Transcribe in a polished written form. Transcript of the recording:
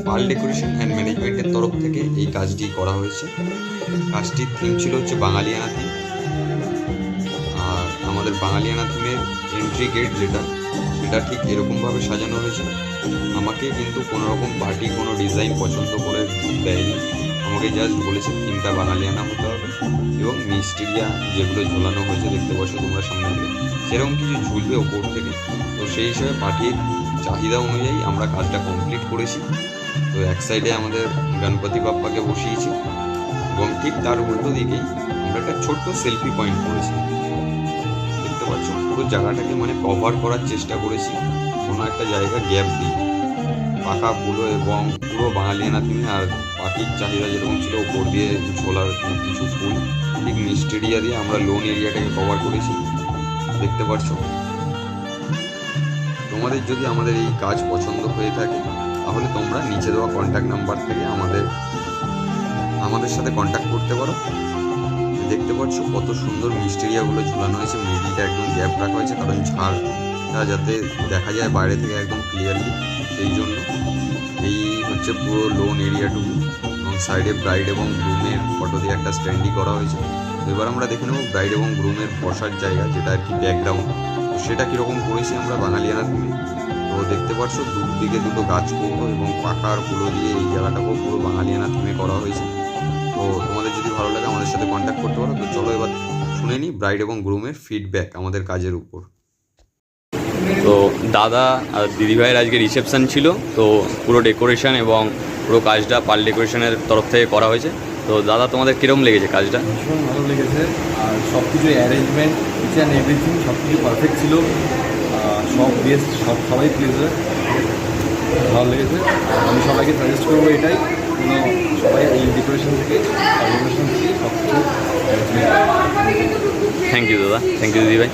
Pal decoration and ম্যানেজমেন্টের তরফ থেকে এই কাজটি করা হয়েছে। কাজটির থিম ছিল হচ্ছে বাঙালিয়ানা থিম। আর আমাদের বাঙালিয়ানা থিমের এন্ট্রি গেট এটা ঠিক এরকমভাবে সাজানো হয়েছে। আমাকে কিন্তু কোনো রকম পার্টি কোনো ডিজাইন পছন্দ করে দেয়নি, আমাকে জাস্ট বলেছে থিমটা বাঙালিয়ানা হতে হবে এবং মিস্টেরিয়া যেগুলো ঝোলানো হয়েছে দেখতে পাচ্ছ তোমরা সামনে থেকে, সেরকম কিছু ঝুলবে ওপর থেকে। তো সেই হিসাবে পার্টির চাহিদা অনুযায়ী আমরা কাজটা কমপ্লিট করেছি। তো এক সাইডে আমাদের গণপতি বাপ্পাকে বসিয়েছি এবং ঠিক তার উল্টো দিকেই আমরা একটা ছোট্ট সেলফি পয়েন্ট করেছি। দেখতে পাচ্ছ পুরো জায়গাটাকে মানে কভার করার চেষ্টা করেছি, কোনো একটা জায়গা গ্যাপ দিই পাকা ফুলো এবং পুরো বাঙালিয়ানা থিমে। আর পাখির চাহিদা যেরকম ছিল ওপর দিয়ে ঝোলার কিছু ফুল, ঠিক মিস্টেরিয়া দিয়ে আমরা লোন এরিয়াটাকে কভার করেছি। দেখতে পাচ্ছ। তোমাদের যদি আমাদের এই কাজ পছন্দ হয়ে থাকে তাহলে তোমরা নিচে দেওয়া কন্ট্যাক্ট নাম্বার থেকে আমাদের সাথে কন্ট্যাক্ট করতে পারো। দেখতে পাচ্ছ কত সুন্দর মিস্টেরিয়াগুলো ঝুলানো হয়েছে, মিডিলটা একদম গ্যাপ রাখা হয়েছে কারণ ঝাড়টা যাতে দেখা যায় বাইরে থেকে একদম ক্লিয়ারলি, সেই জন্য। এই হচ্ছে পুরো লোন এরিয়াটুকু এবং সাইডে ব্রাইড এবং গ্রুমের ফটো দিয়ে একটা স্ট্যান্ডই করা হয়েছে। তো এবার আমরা দেখে নেব ব্রাইড এবং গ্রুমের বসার জায়গা, যেটা আর কি ব্যাকগ্রাউন্ড, তো সেটা কীরকম করেছি আমরা বাঙালিয়ানা থিমে। তো দেখতে পাচ্ছ দূর দিকে দুটো গাছকুড়ো এবং পাখার কুলো দিয়ে এই জায়গাটাকেও পুরো বাঙালিয়ানা থিমে করা হয়েছে। তো তোমাদের যদি ভালো লাগে আমাদের সাথে কন্ট্যাক্ট করতে পারো। তো চলো এবার শুনে নিই ব্রাইড এবং গ্রুমের ফিডব্যাক আমাদের কাজের উপর। তো দাদা আর দিদিভাইয়ের আজকে রিসেপশান ছিল, তো পুরো ডেকোরেশন এবং পুরো কাজটা পাল ডেকোরেশনের তরফ থেকে করা হয়েছে। তো দাদা তোমাদের কীরকম লেগেছে কাজটা? ভীষণ ভালো লেগেছে, আর সব কিছু অ্যারেঞ্জমেন্ট ইচ অ্যান্ড এভরিথিং সব কিছু পারফেক্ট ছিল। সব গেস্ট সবাই প্লেজার, ভালো লেগেছে। আমি সবাইকে সাজেস্ট করবো এটাই, সবাই এই ডেকোরেশন থেকে সব কিছু। থ্যাংক ইউ দাদা, থ্যাংক ইউ দিদিভাই।